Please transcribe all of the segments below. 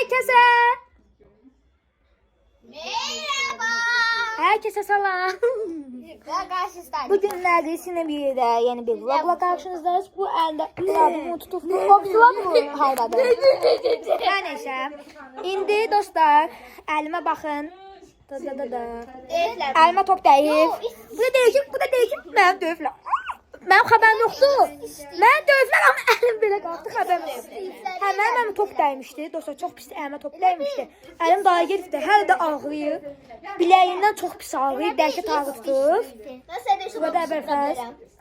Herkese. Merhaba. Herkese selam. Bugünlerde yine bir de yeni bir vlogla karşınızdayız. Bu elde bunu tutup kopsulan mı? Hayradı. Her neyse. İndi dostlar. Elime bakın. Elime top değil. Bu da değişik, bu da değişik. Ben dövfler. Mənim xəbərim yoxdur. Mən dövflər amma əlim belə qaldı, xəbərim yoxdur. Həmən top dəymişdi. Dostlar, çox pis əlimə top dəymişdi. Əlim daha gedibdi. Hələ də ağrıyır. Biləyindən çox pis ağrıyır. Dəhşət ağrı tutur. Bu da əvvəlfəz.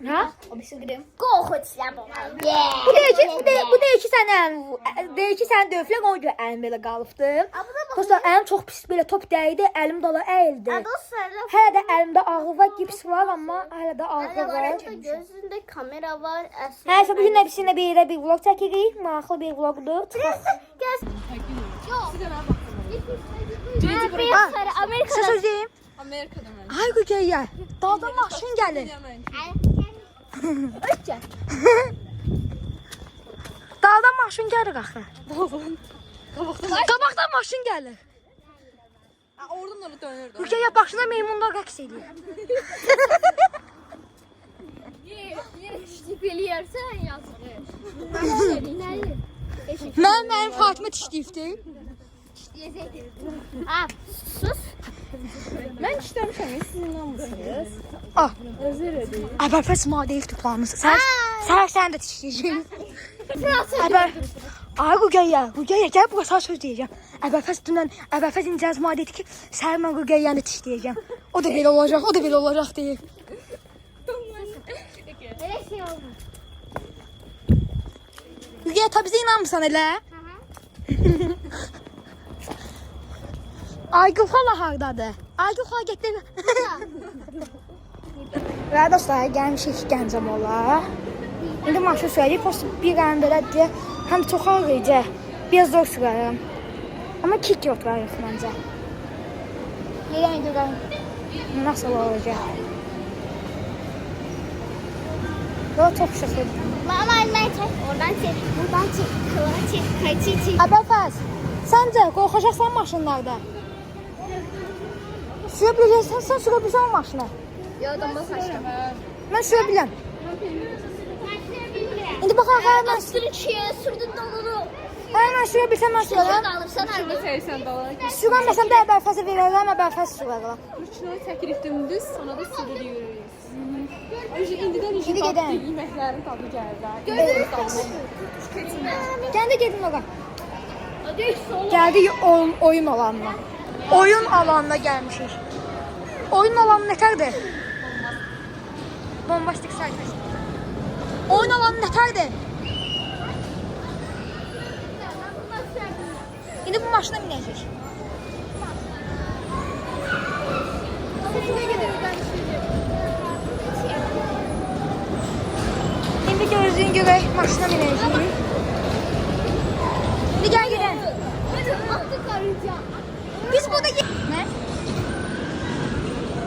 Ha? Bu da iki sən dövflər ona görə əlim belə qalıbdı. Dostlar, əlim çox pis belə top dəydi. Əlim dala əyildi. Hələ də əlimdə ağrı var, gips var amma hələ də ağrı var. Gözünde kamera var. Neyse bugün hepsine bir vlog çekirik. Maraqlı bir vlogdur. Size söyleyeyim. Amerika'da mı? Ay güzel yer. Dağdan maşın gelir. Dağdan maşın gelir axı. Qabaqdan maşın gelir. Oradan oraya dönürdü. Güzel yer başına meymunlar rəqs edir. Biliyorsan Mənim Fatıma tişliyibdir. sus. Ben işlemişim. Siz inanmıyorsunuz. Ah. Əbəlfəs model tutmamız. Sən də tişləyəcəksən. Ay Qugəyə, gəl bura sana söz deyəcəm. Əbəlfəs incəz madde dedi ki, sən mən Qugəyəni tişləyəcəm. O da belə olacaq deyir. Qugəyə ta bizə inanmırsan elə? Aygül xala hardadır? Aygül xala getdi. Və dostlar, gəlmişik Gəncəmola. İndi maşın sürəcək, prosto bir an belədir. Həm çox ağrıyacaq, biraz zor sürərəm. Amma kick yoxlarıq məncə. Yerən görəm, nasıl olacaq. Yox, çox şıxır. Mama elinden çek. Oradan çek. Buradan çek. Kılan çek. Kayçı çek. Əbəlfəz, səncə qorxacaqsan maşınlarda? Sürə bilirsən, sən sürə bilirsən maşını? Yoldum bu saçım. Mən sürə biləm. İndi bax, mən Sürdün dolunu. sürə bilsəm, mən sürərəm. Alırsan harbi. 80 dolar. Sürəməsəm də Əbəlfəzə verərəm, Əbəlfəz sürərəm. 3 kilo çəkirik dümdüz, sonra da sürülüyoruz. İndidən İndi gedək. Yeməklərin tadı gəldi. Gəndə gedin ora. Gəldik oyun alanına. Oyun alanına gəlmişik. Oyun alanı nətərdir? Bombastik sayfası. Oyun alanı nətərdir? İndi bu maşına minəcək. İndi gördüyün gibi maşına minəcək. İndi gəl gedək. Biz burada ne?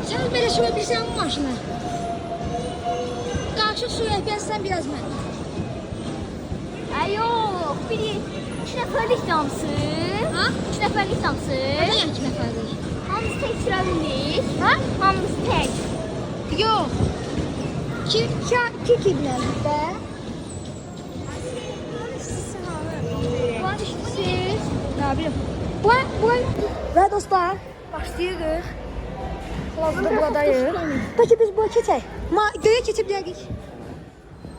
Sen böyle sürebilirsen bu maşını. Karşı sürebilirsen biraz ben. Ay yok. Biri 3 neferlik damsı. Ha? 3 neferlik damsı. Ne yani 2 neferlik? Hamımız tek sürebildik. Ha? Hamımız tek. Yok. İki binelim be. Var işte siz. Ne yapayım? Bu. Ve dostlar, başlayırıq. Lazımda buradayıq. Peki biz bura keçək. Göyə keçə bilərik.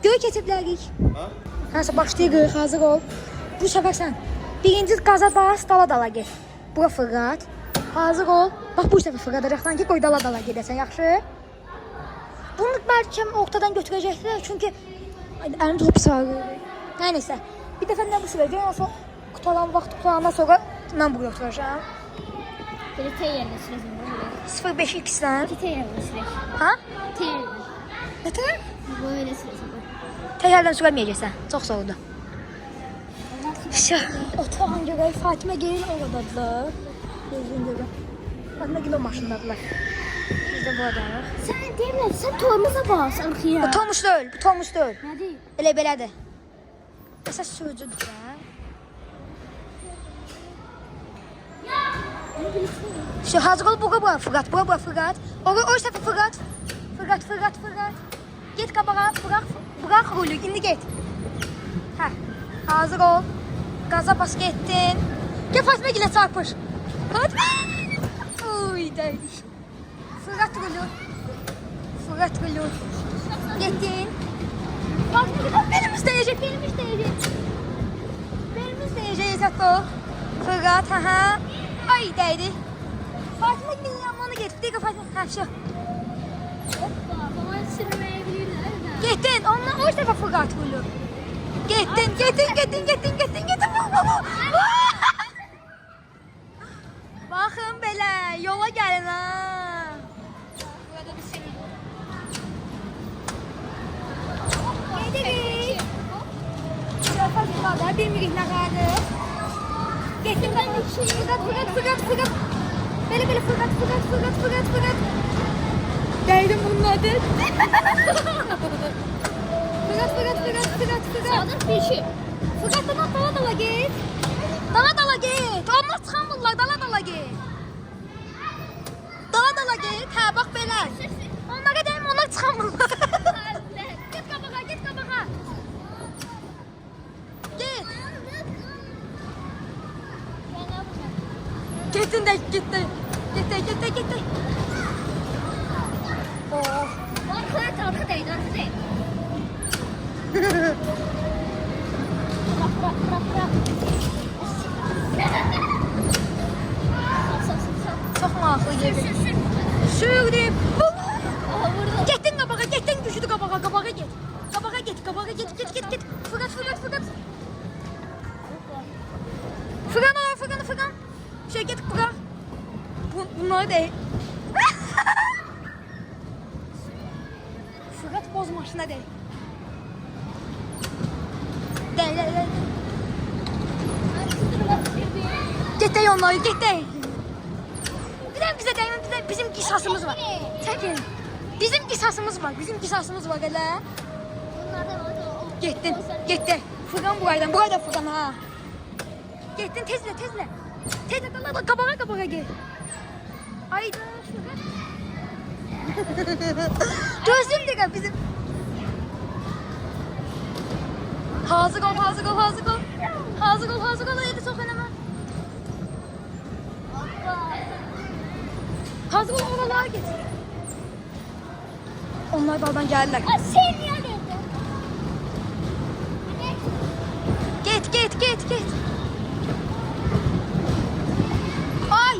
Göyə keçə bilərik. Nəsə başlayırıq, hazır ol. Bu səfər sən. Birinci qaza bas, dala get. Bura fırlat. Hazır ol. Bax bu səfər fırladacaqsan ki, qoy dala gedəsən, yaxşı? Bunu bəlkə ortadan götürəcəklər, çünki əlim çox pis ağrıyır. Nəysə, bir dəfə nə bu sürəcək, ondan sonra qutarandan sonra mən bunu götürəcəm. Böyle T yerine süresin. 05 ikisinden. T yerine süresin. Ha? T yerine. Ne kadar? Böyle süresin. Tekrardan süremeyeceksin. Çok soğudu. Otağın göre Fatime gelin oradadılar. Gözün göre. Fatime gelin o maşındadılar. Biz de buradayıq. Sen değil mi? Sen toyumuza bas. Alkıya. Bu Tomuş değil. Bu Tomuş değil. Ne değil? Elə belədir. Əsas sürücüdür. Şu hazır ol bura Fırat, bura Fırat. O sefer Fırat. Fırat. Git kabağa, bırak rolü, indi git. Hə, hazır ol. Gaza bas getdin. Gel Fatma yine çarpır. Fatma! Oy değdik. Fırat rolü. Getdin. Fatma belimiz değecek. Belimiz değecek İzzət. Fırat, ha. Ay değdi. Fatma yine yanına getdi. Fatma, ha şu. Baba sürmeyebilirler de. Getdin, onunla o sefer Fırat rolü. Getdin. Baxın belə, yola gəlin ha. Burada bir sürü. Gedirik. Şöyle yukarıda bilmirik nə qaldı. Getdim ben de Fırat. Belə Fırat. Değdim bunun adı. Fırat. Sadık bir şey. Fırat'tan dala git. Dala git. Onlar çıxamırlar, dala git. Dala git. Hə, bax belə. Onlara deyim, onlar çıxamırlar. Git qabağa. Git. Getdi. Oh. Arka değil. Bırak. Çok maraqlı yedi. Sürdüm. Aha burada. Getdin qabağa, düşdü qabağa get. Qabağa get. Fırat. Fıran. Şey get bura. Bunlar değil. Fırat boz maşına değil. Değil. Get onları, get. Bize değmem, bizim qisasımız var. Çəkin. Bizim qisasımız var elə. Bunlardan o. Getdin. Fıran buraydan Fıran ha. Getdin tezlə. Tezlə qabağa get. Ayda Fıran. Gözüm dəqiq bizim. Hazır ol. Elə çox eləmə. Hazır ol, oralara git. Onlar baldan geldiler. Sen niye geldin? Get. Ay.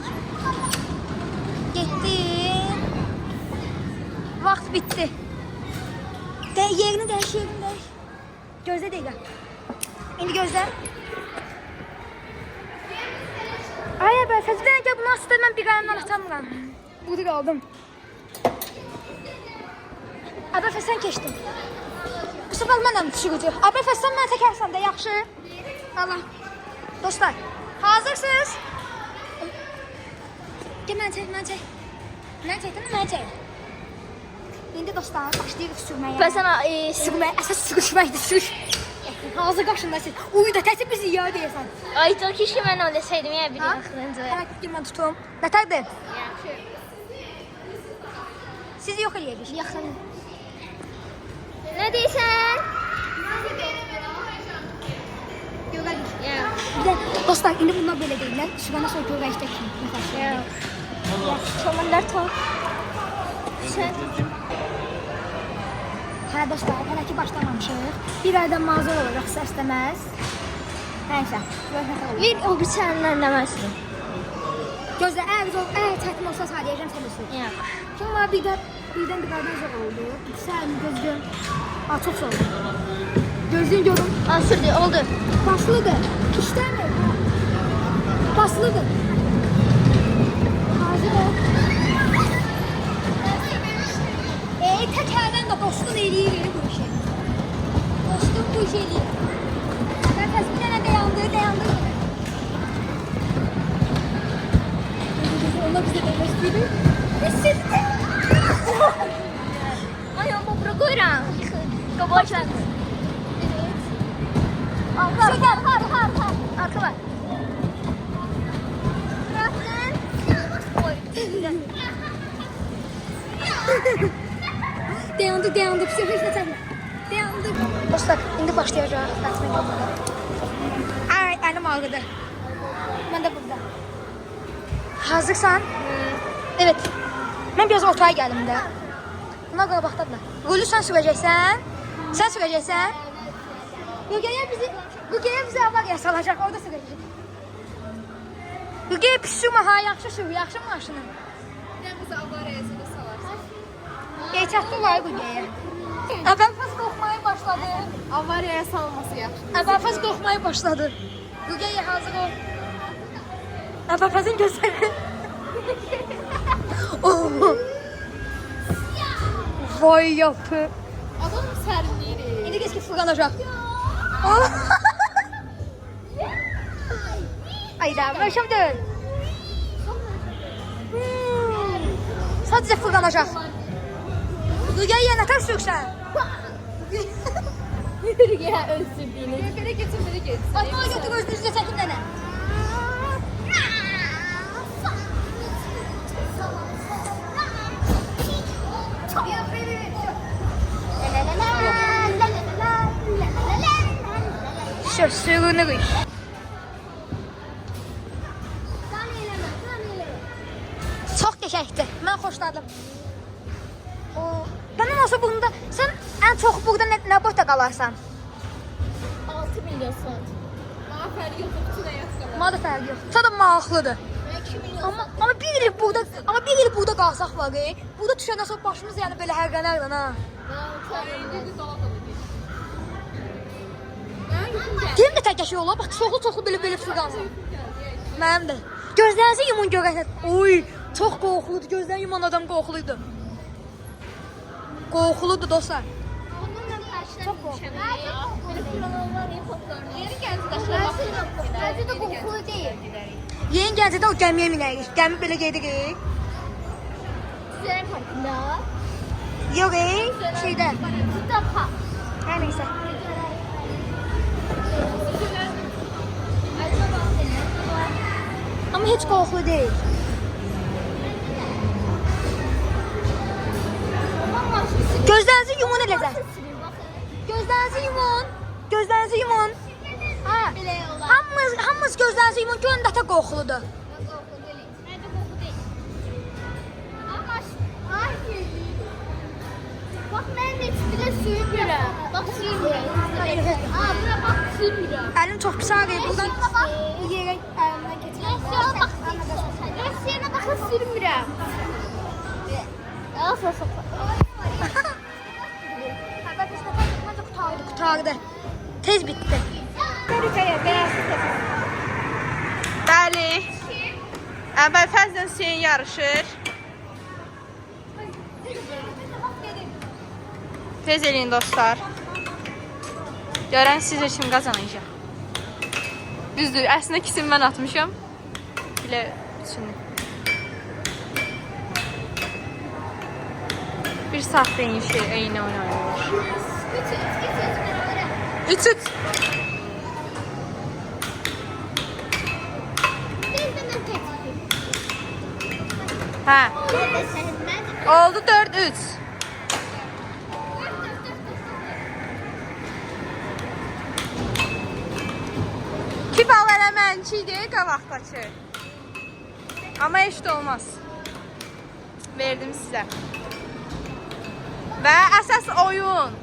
Gettin. Vaxt bitti. Yerini değiş. Gözle değil. İndi gözle. Ay be, sözden gel bunu asıl ben bir qalemden atamıram. Burada qaldım. Abəfə sən keçdin. Bu sefer mənəm düşürücü. Abəfə sən mən çəkərsən də yaxşı. Allah. Dostlar, hazırsınız? Gel mən çək. İndi dostlar başlayırıq sürməyə. Ben sana Sürməyə, əsas sürüşməkdir. Hazır qarşındasın. Uyu da təsir bizi ya deyəsən. Ay çok keşke ben öyle sevdim ya bir aklınca. Hərəkət girmə tutum. Nətərdir? Sizi yox eləyəcək. Yakın. Ne diyorsun? Görərik. Ya. Bir də dostlar, indi bunlar belə deyirlər. Sürənə sonra görəcək kimi. Ya. Çomanlar top. Sen. Hə dostlar, hələ ki başlamamışıq. Bir aydan mazur olacaq səsləməz. Nəysə, görüşmək Bir o bıçağından demezsin. Gözlə, əgər çətin olsa sadəyəcəm sələsi. Ya. Çünki mənə birdən bir qaydan zor oldu. Sən gözlüyüm. Çox zor oldu. Gözlüyüm görüm. Asırdı oldu. Baslıdır. İşləmir. Baslıdır. Hazır ol. Tək hərdən də dostun eləyir bu işi. Dostum bu işi eləyir. Nəfəs bir dənə dayandı. Onlar bize demək istəyir. Siz de. Ay ama прогорам. Кабачок. Arka. Arka var. Bıraktın. dayandık. Size hiç ne çəkmə. Dayandık. Dostlar, indi başlayacaq. Ay, əlim ağrıdı. Mən də burada. Hazırsan? Evet. Mən biraz ortaya gəldim də. Buna qabaqdadılar. Rolü sən sürəcəksən. Sən sürəcəksən. Ruqəyə bizi avariya salacaq. Orada sürəcək. Ruqəyə pis sürmə ha. Yaxşı sür. Yaxşı maşını. Sən bizi avariyasını salarsan. Ehtiyatlı olayıq Ruqəyə. Əvvəlfəz qorxmaya başladı. Avariyaya salması yaxşı. Əvvəlfəz qorxmaya başladı. Ruqəyə hazır ol. Əvvəlfəzin gözləri. Vay yapı. Adam sərinliyir. İndi keşke fırlanacaq. Ay da, möşəm deyil. Sadəcə fırlanacaq. Ruqəyə nətər sürsən? Yürüyə özsürdüyünü. Yürüyə getirmedi getsin. Atma götür özünüzə çəkin dənə. Sürünürük. Çox qəşəngdir. Mən xoşladım. Bəndən olsa bunda sən ən çox burada nə boyda qalarsan? 6 milyon saat. Bana fərqi yoxdur, bütün həyat qalar. Mənə də fərqi yox. Sən də maraqlıdır. 2 milyon. Amma bir il burada qalsaq var. Burada düşəndən sonra başımız yəni belə hərqənərdən ha. Deyim də tək yaşıyor ola. Bax çoxlu belə fırqanır. Mənim də. Gözlərinizi yumun görəsən. Oy, çox qorxuludur. Gözlərini yuman adam qorxuluydu. Qorxuludur dostlar. Çok korkunç. Bence de kokulu değil. Yeni Gəncədə o gəmiyə minərik. Gəmi belə gedirik. Güzel parkında. Yox, şeydə. Burada park. Hər neysə. Amma heç qorxulu deyil. Gözlərinizi yumun eləcək. Gözlərinizi yumun. Gözlərinizi yumun. Ha. Hamımız gözlərinizi yumun. Görün də qorxuludur. Bak ben de bile sürmüyorum. Bak sürmüyorum. Aa buna bak sürmüyorum. Əlim çox pis ağrıyır. Buradan yerə əlimdən keçirəm. Resyona bakın sürmüyorum. Al sosu. Qutardı. Tez bitdi. Bəli. Əvvəlfəzlə Hüseyin yarışır. Tez eləyin dostlar. Görən sizə kim qazanacaq. Düzdür, əslində ikisini mən atmışam. Bilə üçünü. Bir saatdə eyni oynayır. 3-3. Hə. Oldu 4-3. İki bal eləmənçiydi, qabaqdaçı. Amma heç də olmaz. Verdim sizə. Və əsas oyun.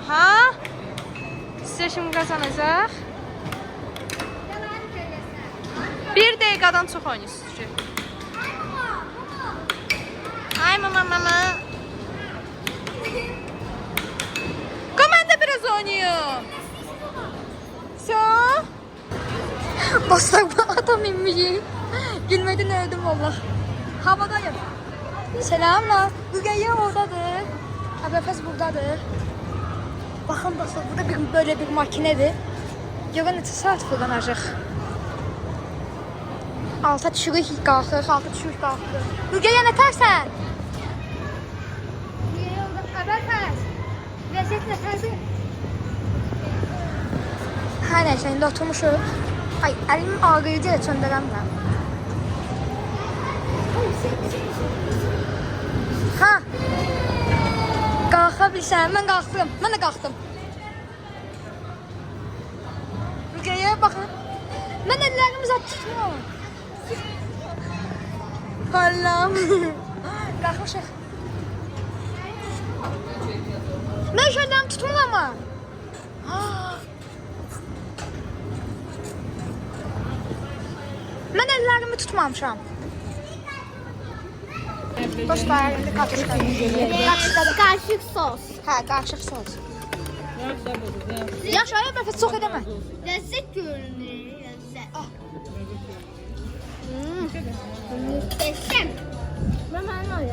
Aha. Sizə şimdi qazanacaq. Bir dəqiqadan çox oynayırsınız ki. Ay mama. Mən də biraz oynayayım. Dostlar bu adam inmişim. Gülmeden öldüm valla. Havadayım. Selamlar. Ruqəyyə oradadır. Əvvəlfəz buradadır. Baxın dostlar burada böyle bir makinedir. Görən neçə saat fırlanacaq. Alta düşürük qalxır, alta düşürük qalxır. Ruqəyyə nətərsən? Əvvəlfəz. Vəziyyət nətərdir? Hər nəysə, indi oturmuşuq. Ay, əlim ağrıyıcı, çöndərəm mən. Ha. Qalxa bilsən, mən qalxdım. Mən də qalxdım. Müqəyə baxın. Mən əllərimi zat tutmuram. Allah'ım. Qalxmışıq. Mən şu əllərimi tutmuram ama. Mən əllərimi tutmamışam. Dostlar, indi qarışıq yeyəcəyik. Karışık sos. Hə, qarışıq sos. Yaxşı, ayı bəfət çox edəmə. Lezzet görünüyor. Lezzet. Muhteşem.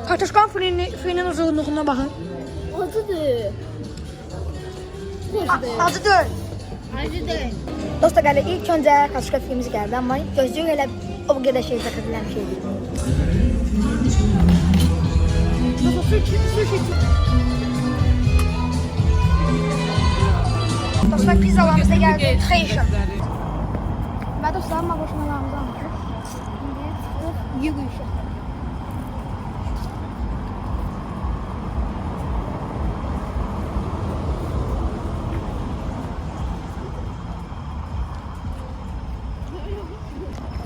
Kartoşkan fırının uzunluğuna baxın. Acıdır. Acı deyil. Acıdır. Dostlar, gəlir ilk öncə kartoşka filmimiz gəldi, amma gözlüyük elə o qədər şey zəkət edilən bir şey deyil. Dostlar, pizzalarımız da gəldi. Xeyşim. Və dostlar, maboşmalarımızı almışıq. İndi yürüyüşə.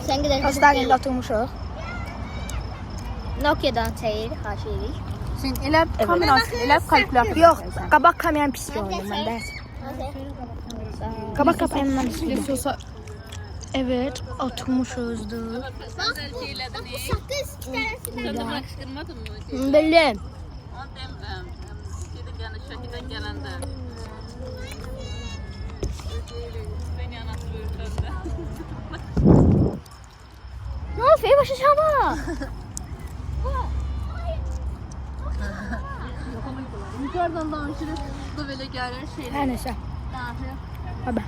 Sen gidelim. Dostlar, indi oturmuşuq. Nokia'dan seyir, karşıydık. Sen elə kamerası, elə kalkülatör. Yox, qabaq kameram pis gördüm mən də. Qabaq kameramdan pis gördüm. Sosa Evet, oturmuşuzdur. Bak bu sakız iki tanesinden. Tadına bakıştırmadın mı? Bildim. Şeyden gelen, Şaki'den gelen de. Beni anlatıyor. Ne yapıyor? Başa çaba. Yukarıdan danışırız. Da böyle gelir şeyler. Hər nəsə. Haba.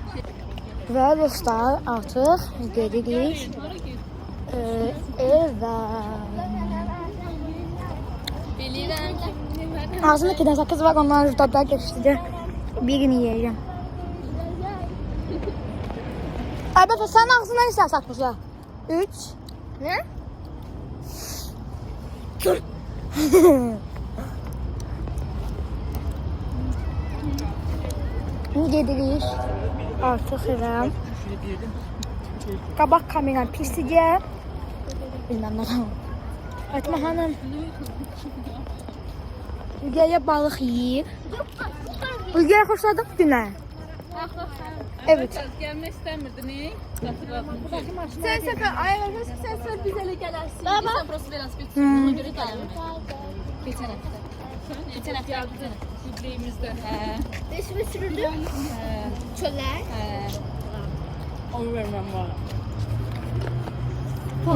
Və dostlar, artıq gedirik. Evet. Bilirəm ki. Ağzımda 2 dənə sakız var, ondan dadlar geçdi. Birini yiyeceğim. Əlbəttə, sənin ağzından istər satmışlar. 3. Ne? Gedirik. Artıq evə. Qabaq kameram pisliyə. Bilməm nə. Fatma xanım. Mügəyə balıq yeyir. Mügəyə xoşladın mı günə? Evet. Gelmek istemirdin, ne? Hatırladım. Sen sefer ayarlasın, sen sefer biz ele gelersin. Baba. Sen burası biraz kötü. Ona göre gelme. Geçen hafta. Geçen hafta yaptın. Çiftliğimizde. Resmi sürüldü. Çöller. Onu vermem var.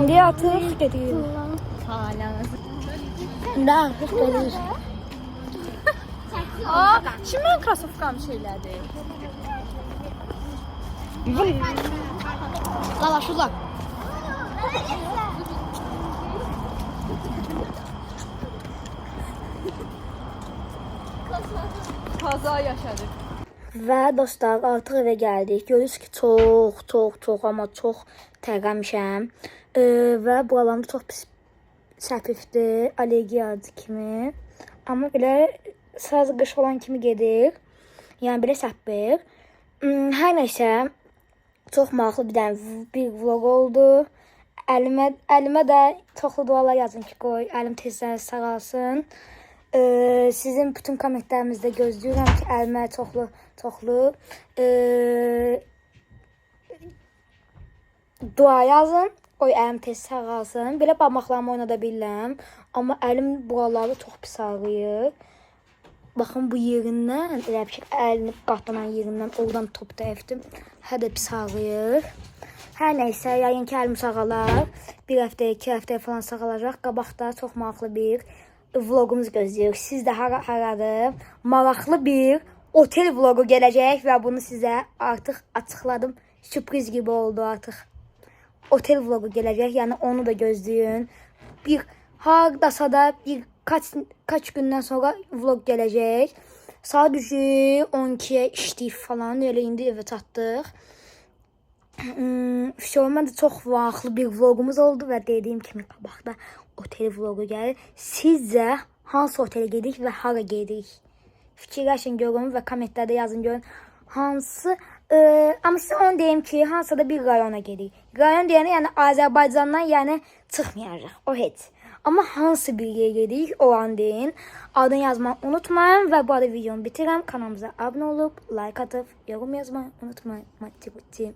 İndi artıq gedirik. Hala. İndi artıq gedirik. Aa, şimdi ben krasovkam şeylerdi. Lavaş uzaq. Kaza yaşadık. Və dostlar, artıq evə gəldik. Görürsünüz ki, çox, amma çox tərləmişəm. Və buralarım çox pis səpifdir, allergiyadır kimi. Amma belə sadəcə qış olan kimi gedir. Yəni belə səpir. Hər nəysə, çox maraqlı bir vlog oldu. Əlimə də çoxlu dualar yazın ki, qoy, əlim tezdən sağalsın. Sizin bütün kommentlərinizdə gözləyirəm ki, əlimə çoxlu dua yazın. Qoy, əlim tez sağalsın. Belə barmaqlarımı oynada bilirəm. Amma əlim buraları çox pis ağrıyır. Baxın, bu yerindən, elə bir şey, əlini qatlanan yerindən, oradan top dəyifdim. Hər də pis ağrıyır. Hər nəysə, yayın ki, əlim sağalar. Bir həftə, 2 həftə falan sağalacaq. Qabaqda çox maraqlı bir vlogumuz gözləyir. Siz də haradır. Maraqlı bir otel vlogu gələcək və bunu sizə artıq açıqladım. Sürpriz gibi oldu artıq. Otel vlogu gələcək, yəni onu da gözləyin. Bir hardasa da bir kaç gündən sonra vlog gələcək. Saat 12-yə işləyib falan, elə indi evə çatdıq. Məndə çox vaxtlı bir vlogumuz oldu və dediyim kimi qabaqda otel vlogu gəlir. Sizcə hansı otelə gedirik və hara gedirik? Fikirləşin görün və kommentlərdə yazın görün. Hansı amma sizə onu deyim ki, hansısa da bir rayona gedirik. Rayon deyəni yəni Azərbaycandan yəni çıxmayacaq. O heç. Amma hansı bir yerə gedirik, oranı deyin. Adını yazmayı unutmayın və bu arada videomu bitirirəm. Kanalımıza abunə olub, like atıb, yorum yazmayı unutmayın. Mati.